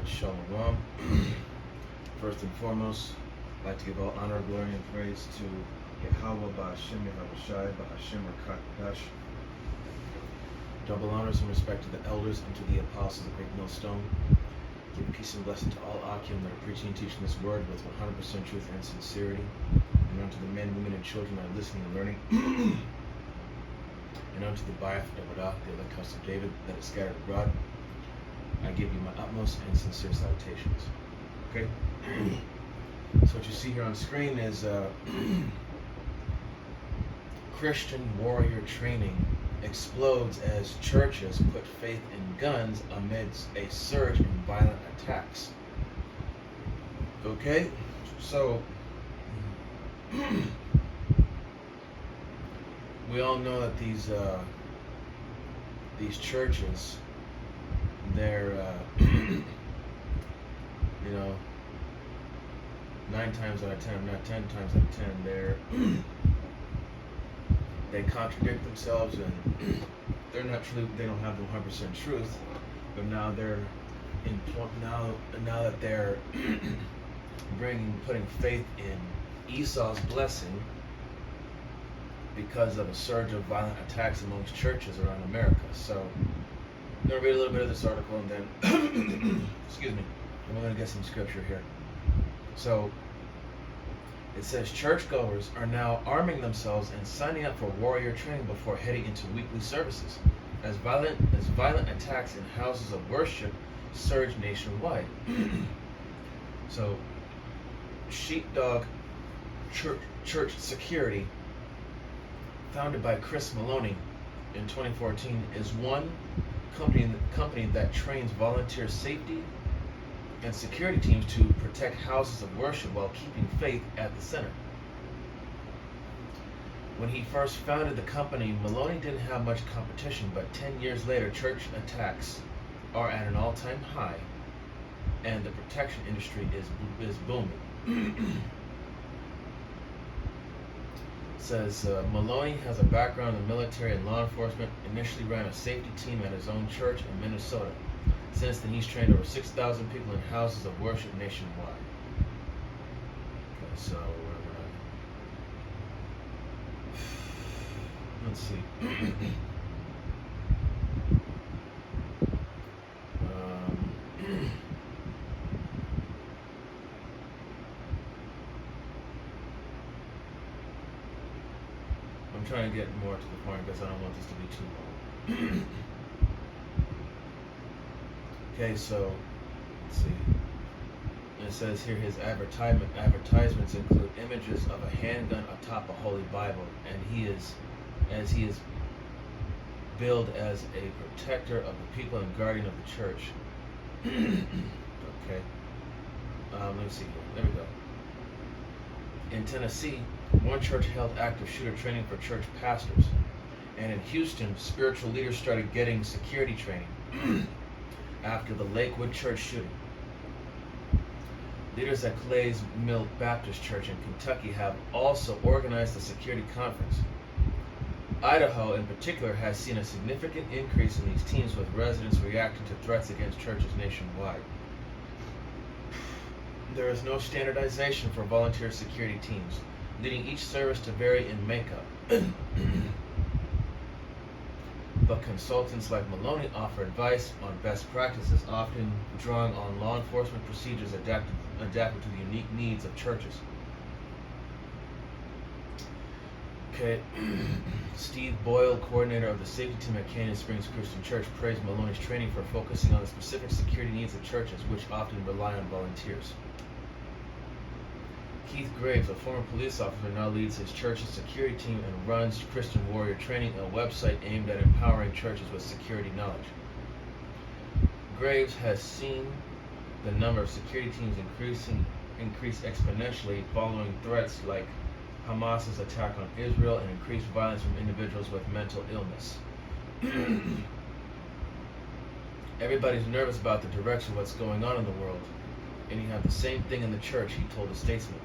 Shalom. First and foremost, I'd like to give all honor, glory, and praise to Yahweh Ba'Hashem Yahawashi Ba'Hashem Rakadash. Double honors and respect to the elders and to the apostles of the Great Millstone. Give peace and blessing to all Akim that are preaching and teaching this word with 100% truth and sincerity. And unto the men, women, and children that are listening and learning. And unto the Bayah Dabadah, the elect house of David that is scattered abroad. I give you my utmost and sincere salutations. Okay? So what you see here on screen is Christian warrior training explodes as churches put faith in guns amidst a surge in violent attacks. Okay? So we all know that these churches, they're 9 times out of 10, not 10 times out of 10, they contradict themselves, and they're not true. They don't have the 100% truth. But now they're now that they're putting faith in Esau's blessing because of a surge of violent attacks amongst churches around America. So I'm going to read a little bit of this article and then, excuse me, and we're going to get some scripture here. So it says churchgoers are now arming themselves and signing up for warrior training before heading into weekly services, as violent attacks in houses of worship surge nationwide. So Sheepdog Church Security, founded by Chris Maloney in 2014, is one company that trains volunteer safety and security teams to protect houses of worship while keeping faith at the center. When he first founded the company, Maloney didn't have much competition, but 10 years later, church attacks are at an all-time high, and the protection industry is booming. It says Maloney has a background in the military and law enforcement. Initially ran a safety team at his own church in Minnesota. Since then, he's trained over 6,000 people in houses of worship nationwide. Okay, so let's see. I'm trying to get more to the point because I don't want this to be too long. Okay, so let's see. It says here his advertisements include images of a handgun atop a Holy Bible, and he is billed as a protector of the people and guardian of the church. Okay. Let me see here. There we go. In Tennessee, one church held active shooter training for church pastors, and in Houston, spiritual leaders started getting security training after the Lakewood church shooting. Leaders at Clay's Mill Baptist Church in Kentucky have also organized a security conference. Idaho, in particular, has seen a significant increase in these teams, with residents reacting to threats against churches nationwide. There is no standardization for volunteer security teams, leading each service to vary in makeup. But consultants like Maloney offer advice on best practices, often drawing on law enforcement procedures adapted to the unique needs of churches. Okay, Steve Boyle, coordinator of the safety team at Canyon Springs Christian Church, praised Maloney's training for focusing on the specific security needs of churches, which often rely on volunteers. Keith Graves, a former police officer, now leads his church's security team and runs Christian Warrior Training, a website aimed at empowering churches with security knowledge. Graves has seen the number of security teams increase exponentially following threats like Hamas's attack on Israel and increased violence from individuals with mental illness. Everybody's nervous about the direction of what's going on in the world, and you have the same thing in the church, he told the Statesman.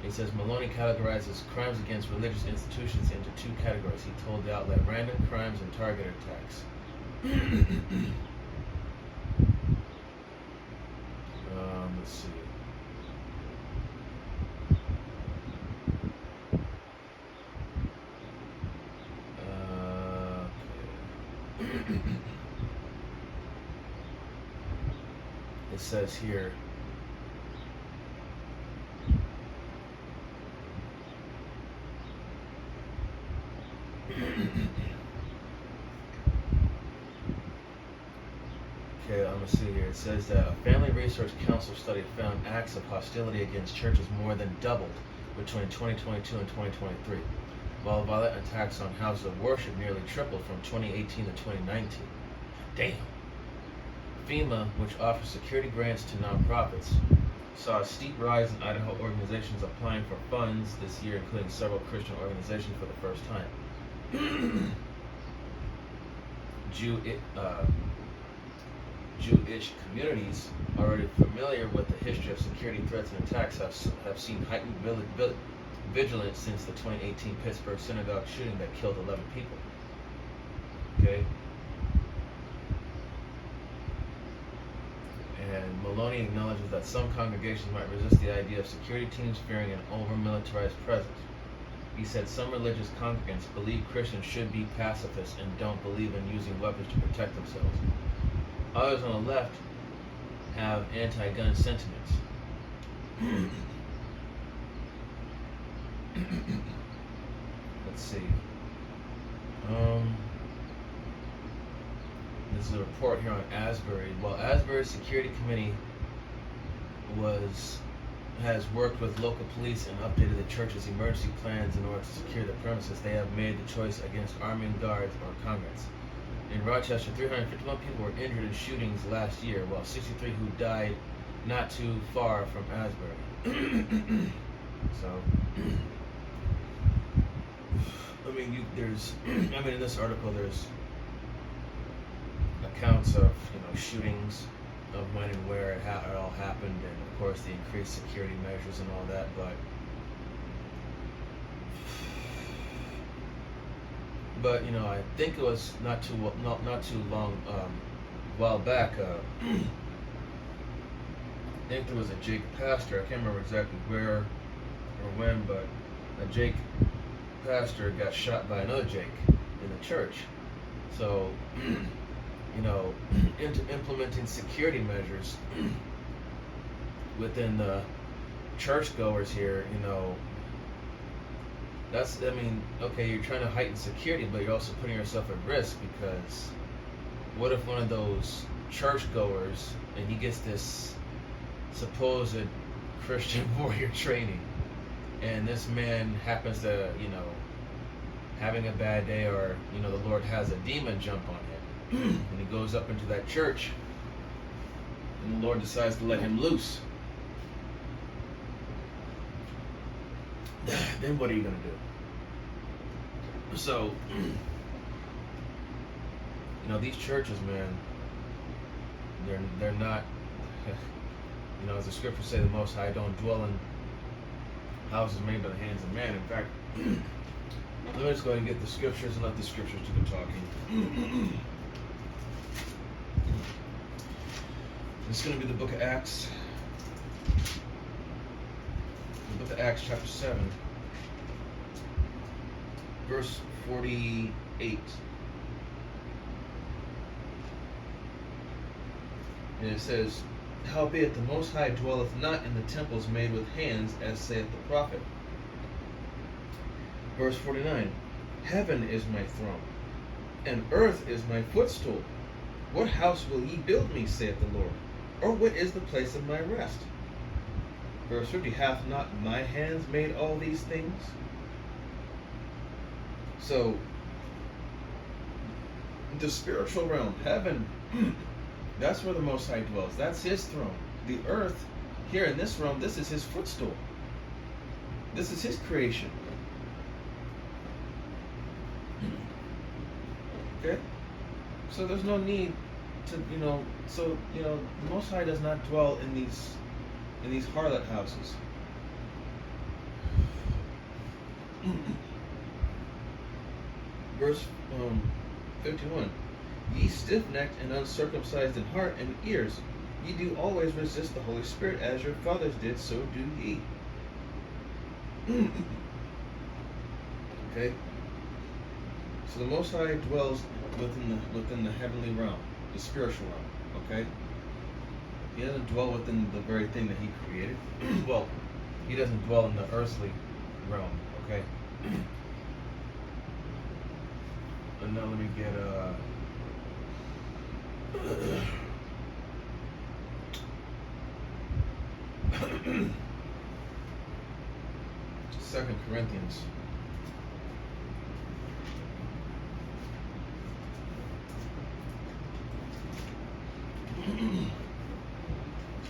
He says Maloney categorizes crimes against religious institutions into 2 categories. He told the outlet random crimes and targeted attacks. let's see. Okay. It says here. Okay, I'm gonna see here. It says that a Family Research Council study found acts of hostility against churches more than doubled between 2022 and 2023, while violent attacks on houses of worship nearly tripled from 2018 to 2019. Damn. FEMA, which offers security grants to nonprofits, saw a steep rise in Idaho organizations applying for funds this year, including several Christian organizations for the first time. Jewish communities already familiar with the history of security threats and attacks have seen heightened vigilance since the 2018 Pittsburgh synagogue shooting that killed 11 people. Okay. And Maloney acknowledges that some congregations might resist the idea of security teams fearing an over-militarized presence. He said some religious congregants believe Christians should be pacifists and don't believe in using weapons to protect themselves. Others on the left have anti-gun sentiments. Let's see. This is a report here on Asbury. While Asbury's security committee has worked with local police and updated the church's emergency plans in order to secure the premises, they have made the choice against arming guards or congregants. In Rochester, 351 people were injured in shootings last year, while 63 who died not too far from Asbury. So, in this article, there's accounts of shootings, of when and where it all happened, and of course the increased security measures and all that. But I think it was not too long while back. I think there was a Jake pastor. I can't remember exactly where or when, but a Jake pastor got shot by another Jake in the church. So, implementing security measures within the churchgoers here, okay, you're trying to heighten security, but you're also putting yourself at risk, because what if one of those churchgoers, and he gets this supposed Christian warrior training, and this man happens to, having a bad day, or, the Lord has a demon jump on him, and he goes up into that church, and the Lord decides to let him loose. Then what are you going to do? So, these churches, man, they're not, as the scriptures say, the Most High don't dwell in houses made by the hands of man. In fact, let me just go ahead and get the scriptures and let the scriptures do the talking. It's going to be the book of Acts. The book of Acts, chapter 7, verse 48. And it says, "Howbeit the Most High dwelleth not in the temples made with hands, as saith the prophet." Verse 49, "Heaven is my throne, and earth is my footstool. What house will ye build me, saith the Lord? Or what is the place of my rest?" Verse 50, "Hath not my hands made all these things?" So, the spiritual realm, heaven, that's where the Most High dwells. That's his throne. The earth, here in this realm, this is his footstool. This is his creation. Okay? So there's no need to, the Most High does not dwell in these harlot houses. Verse 51, "Ye stiff-necked and uncircumcised in heart and ears, ye do always resist the Holy Spirit, as your fathers did, so do ye. Okay? So the Most High dwells within the heavenly realm, the spiritual realm, okay? He doesn't dwell within the very thing that he created. Well, he doesn't dwell in the earthly realm, okay? And now let me get 2 Corinthians.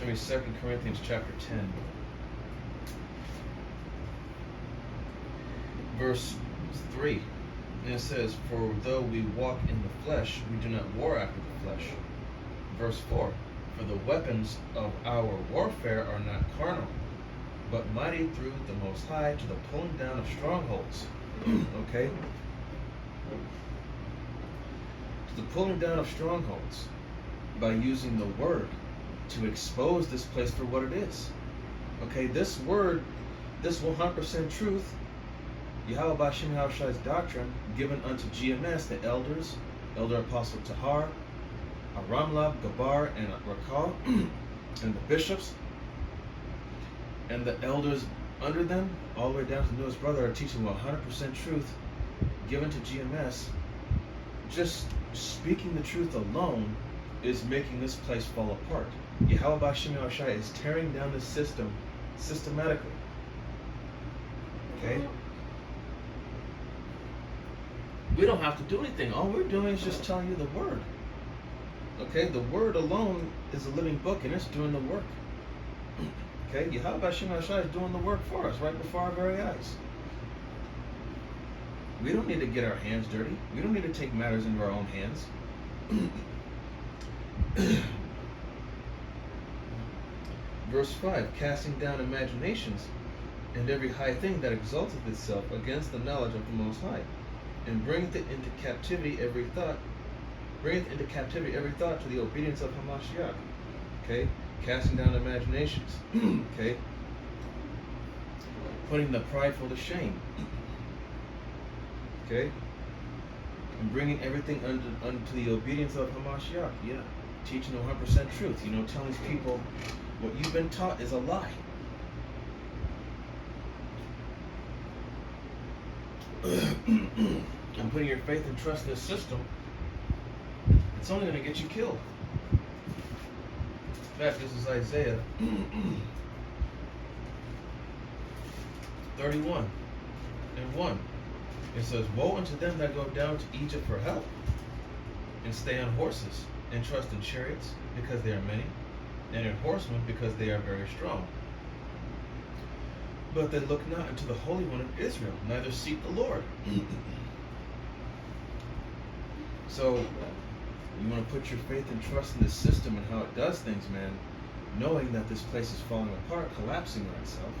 It's going to be 2 Corinthians chapter 10. Verse 3. And it says, for though we walk in the flesh, we do not war after the flesh. Verse 4. For the weapons of our warfare are not carnal, but mighty through the Most High to the pulling down of strongholds. Okay? To the pulling down of strongholds by using the word to expose this place for what it is. Okay, this word, this 100% truth, Yahweh Bashim Yahushai's doctrine, given unto GMS, the elders, Elder Apostle Tahar, Aramlab, Gabar, and Rakal, and the bishops, and the elders under them, all the way down to the newest brother, are teaching 100% truth given to GMS. Just speaking the truth alone is making this place fall apart. Yahweh Bashim Yahushai is tearing down the system systematically. Okay? We don't have to do anything. All we're doing is just telling you the word. Okay? The word alone is a living book, and it's doing the work. Okay? Yahweh Bashim Yahushai is doing the work for us right before our very eyes. We don't need to get our hands dirty. We don't need to take matters into our own hands. Verse 5, casting down imaginations and every high thing that exalteth itself against the knowledge of the Most High, and bringeth into captivity every thought to the obedience of Hamashiach. Okay? Casting down imaginations. Okay? Putting the prideful to shame. Okay? And bringing everything unto the obedience of Hamashiach. Yeah. Teaching 100% truth. You know, telling people what you've been taught is a lie. And putting your faith and trust in this system, it's only going to get you killed. In fact, this is Isaiah 31 and 1. It says, woe unto them that go down to Egypt for help, and stay on horses, and trust in chariots, because they are many, and in horsemen, because they are very strong. But they look not unto the Holy One of Israel, neither seek the Lord. So, you want to put your faith and trust in this system and how it does things, man, knowing that this place is falling apart, collapsing on itself.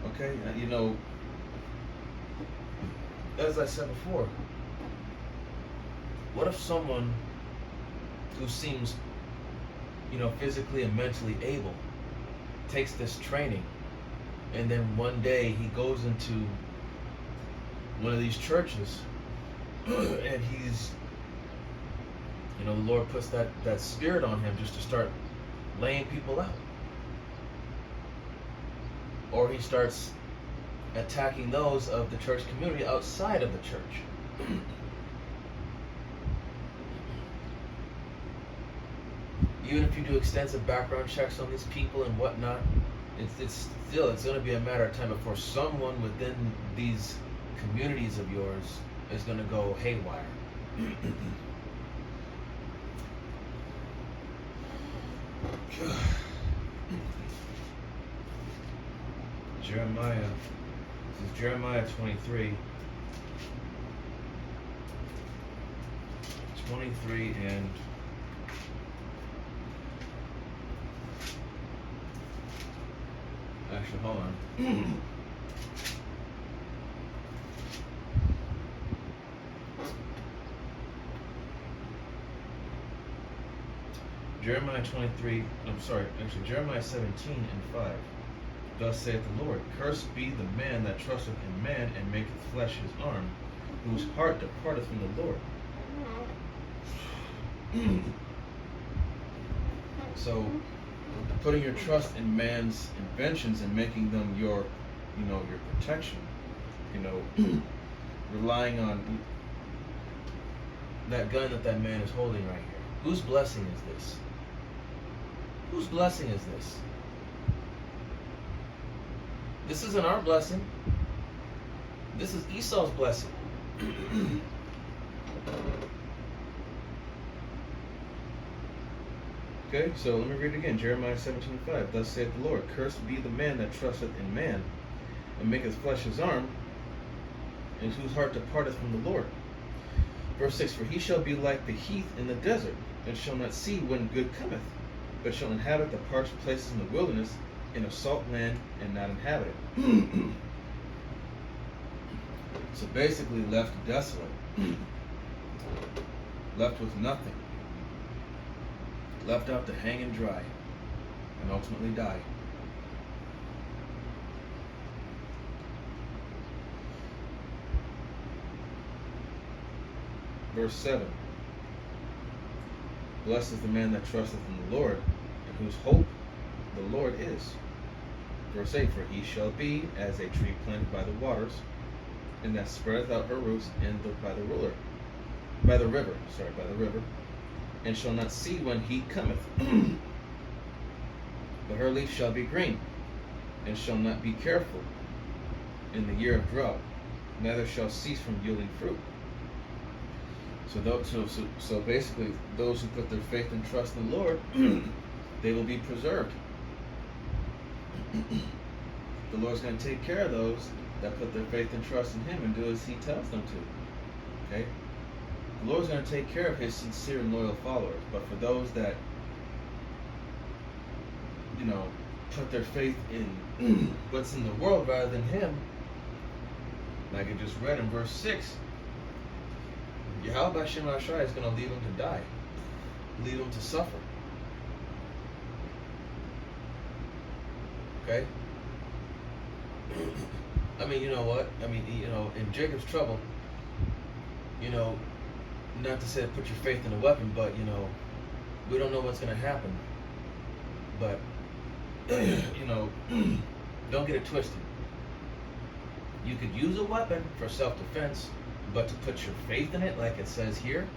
Okay? You know, as I said before, what if someone who seems, you know, physically and mentally able takes this training, and then one day he goes into one of these churches and he's, you know, the Lord puts that spirit on him just to start laying people out, or he starts attacking those of the church community outside of the church. Even if you do extensive background checks on these people and whatnot, it's going to be a matter of time before someone within these communities of yours is going to go haywire. Jeremiah. This is Jeremiah 23. 23 and actually, hold on. Jeremiah 17:5. Thus saith the Lord, Cursed be the man that trusteth in man, and maketh flesh his arm, whose heart departeth from the Lord. So, putting your trust in man's inventions and making them your protection, relying on that gun that man is holding right here. Whose blessing is this? Whose blessing is this? This isn't our blessing. This is Esau's blessing. Okay, so let me read it again. Jeremiah 17:5. Thus saith the Lord, Cursed be the man that trusteth in man, and maketh flesh his arm, and whose heart departeth from the Lord. Verse 6. For he shall be like the heath in the desert, and shall not see when good cometh, but shall inhabit the parched places in the wilderness, in a salt land, and not inhabit it. So basically left desolate, left with nothing, left out to hang and dry, and ultimately die. Verse 7. Blessed is the man that trusteth in the Lord, and whose hope the Lord is. Verse 8. For he shall be as a tree planted by the waters, and that spreadeth out her roots by the river, and shall not see when heat cometh. But her leaf shall be green, and shall not be careful in the year of drought, neither shall cease from yielding fruit. So basically, those who put their faith and trust in the Lord, they will be preserved. The Lord's going to take care of those that put their faith and trust in Him and do as He tells them to. Okay? The Lord's going to take care of His sincere and loyal followers. But for those that, put their faith in what's in the world rather than Him, like I just read in verse 6, Yahweh Hashem Ashai is going to leave them to die, leave them to suffer. Okay? I mean, you know what? I mean, in Jacob's trouble, not to say put your faith in a weapon, but, we don't know what's going to happen. But, don't get it twisted. You could use a weapon for self-defense, but to put your faith in it, like it says here,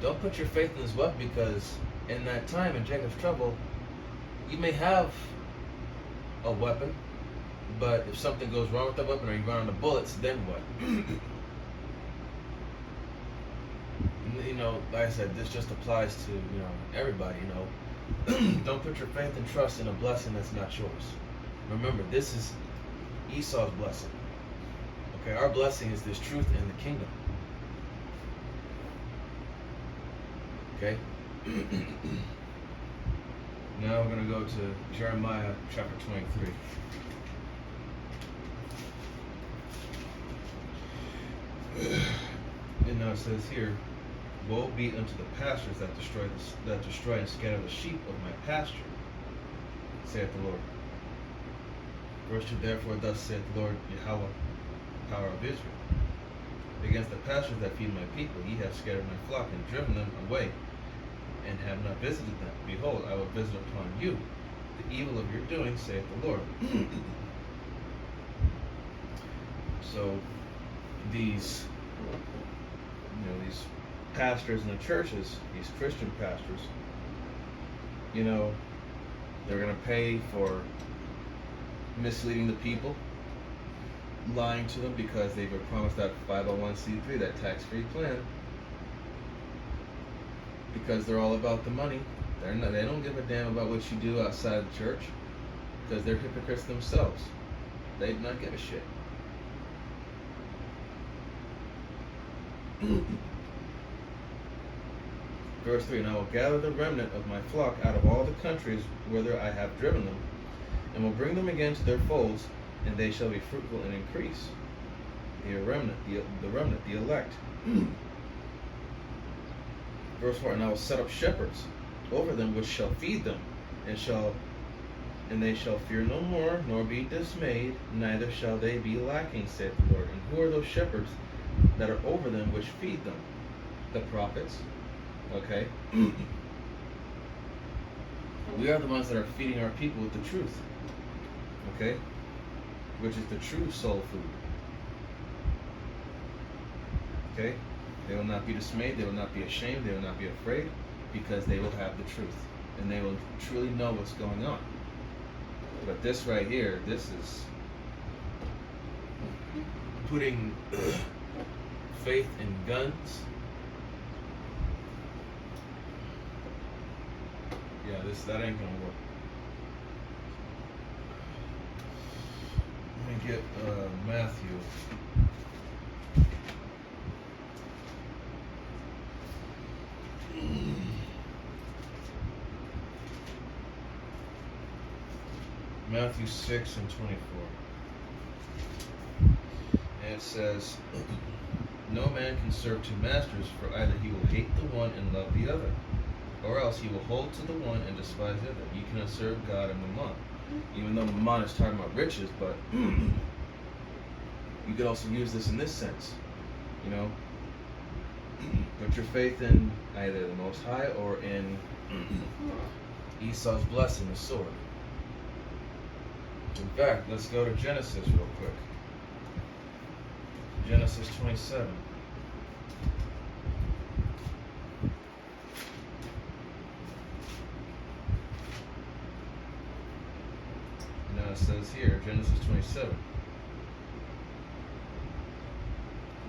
don't put your faith in this weapon, because in that time, in Jacob's trouble, you may have a weapon, but if something goes wrong with that weapon or you run out of bullets, then what? Like I said, this just applies to, everybody, Don't put your faith and trust in a blessing that's not yours. Remember, this is Esau's blessing. Okay, our blessing is this truth in the kingdom. Okay? Now we're going to go to Jeremiah chapter 23. And now it says here, Woe be unto the pastors that destroy and scatter the sheep of my pasture, saith the Lord. Verse 2, Therefore thus saith the Lord Yahweh, power of Israel, against the pastors that feed my people, ye have scattered my flock and driven them away, and have not visited them. Behold, I will visit upon you the evil of your doing, saith the Lord. So these pastors in the churches, these Christian pastors, they're going to pay for misleading the people, lying to them because they've been promised that 501c3, that tax-free plan, because they're all about the money. They don't give a damn about what you do outside the church, because they're hypocrites themselves. They do not give a shit. Verse 3, And I will gather the remnant of my flock out of all the countries whither I have driven them, and will bring them again to their folds, and they shall be fruitful and increase. The remnant, the elect. Verse 4, and I will set up shepherds over them which shall feed them, and they shall fear no more, nor be dismayed, neither shall they be lacking, saith the Lord. And who are those shepherds that are over them which feed them? The prophets. Okay? We are the ones that are feeding our people with the truth. Okay? Which is the true soul food. Okay? They will not be dismayed, they will not be ashamed, they will not be afraid, because they will have the truth. And they will truly know what's going on. But this right here, this is putting faith in guns. Yeah, that ain't gonna work. Let me get Matthew. Matthew 6 and 24. And it says, no man can serve two masters, for either he will hate the one and love the other, or else he will hold to the one and despise the other. You cannot serve God and Mammon. Even though Mammon is talking about riches, but you could also use this in this sense. You know, put your faith in either the Most High or in Esau's blessing, the sword. In fact, let's go to Genesis real quick. Genesis 27. Now it says here, Genesis 27.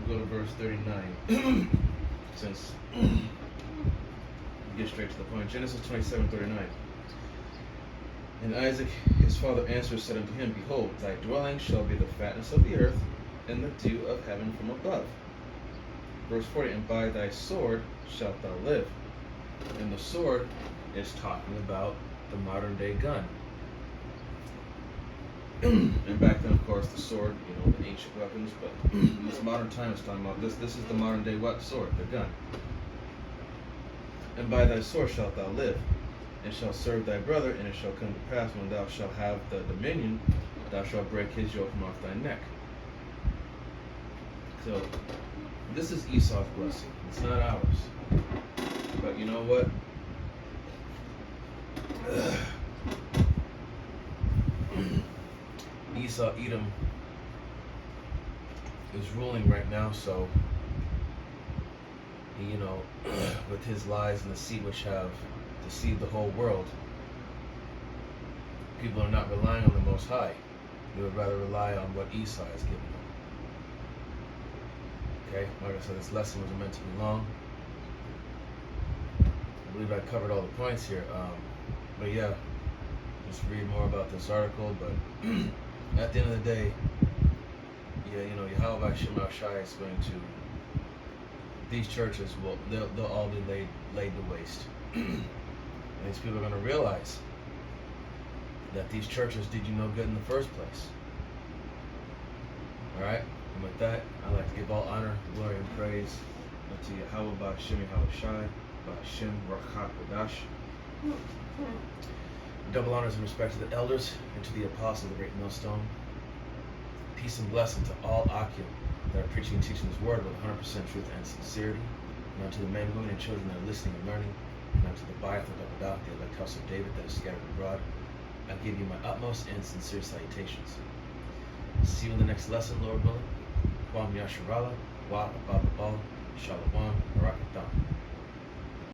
We'll go to verse 39. Since we get straight to the point. Genesis 27:39. And Isaac his father answered, said unto him, behold, thy dwelling shall be the fatness of the earth, and the dew of heaven from above. Verse 40, and by thy sword shalt thou live. And the sword is talking about the modern day gun. And back then, of course, the sword, you know, the ancient weapons, but in this modern time it's talking about this. This is the modern day sword, the gun. And by thy sword shalt thou live, and shalt serve thy brother, and it shall come to pass when thou shalt have the dominion, thou shalt break his yoke from off thy neck. So, this is Esau's blessing. It's not ours. But you know what? Esau, Edom, is ruling right now, so you know, with his lies and deceit which have deceived the whole world, people are not relying on the Most High. They would rather rely on what Esau has given them. Okay, like I said, this lesson was meant to be long. I believe I covered all the points here. But yeah, just read more about this article. But at the end of the day, yeah, you know, Yahweh Shema Shai is going to, these churches they'll all be laid to waste. And these people are going to realize that these churches did you no good in the first place. Alright? And with that, I'd like to give all honor, glory, and praise unto Yahweh Ba'Shem Yahweh Shai, Ba'Shem Rakhat Kodash. Double honors and respect to the elders and to the apostles of the great millstone. Peace and blessing to all Akim that are preaching and teaching this word with 100% truth and sincerity. And unto the men, women, and children that are listening and learning. And unto the Biath of Dabadah, the elect house of David that is scattered abroad. I give you my utmost and sincere salutations. See you in the next lesson, Lord willing. Kwam Yasharala, Wa Ababa, Shalom, Barakatam.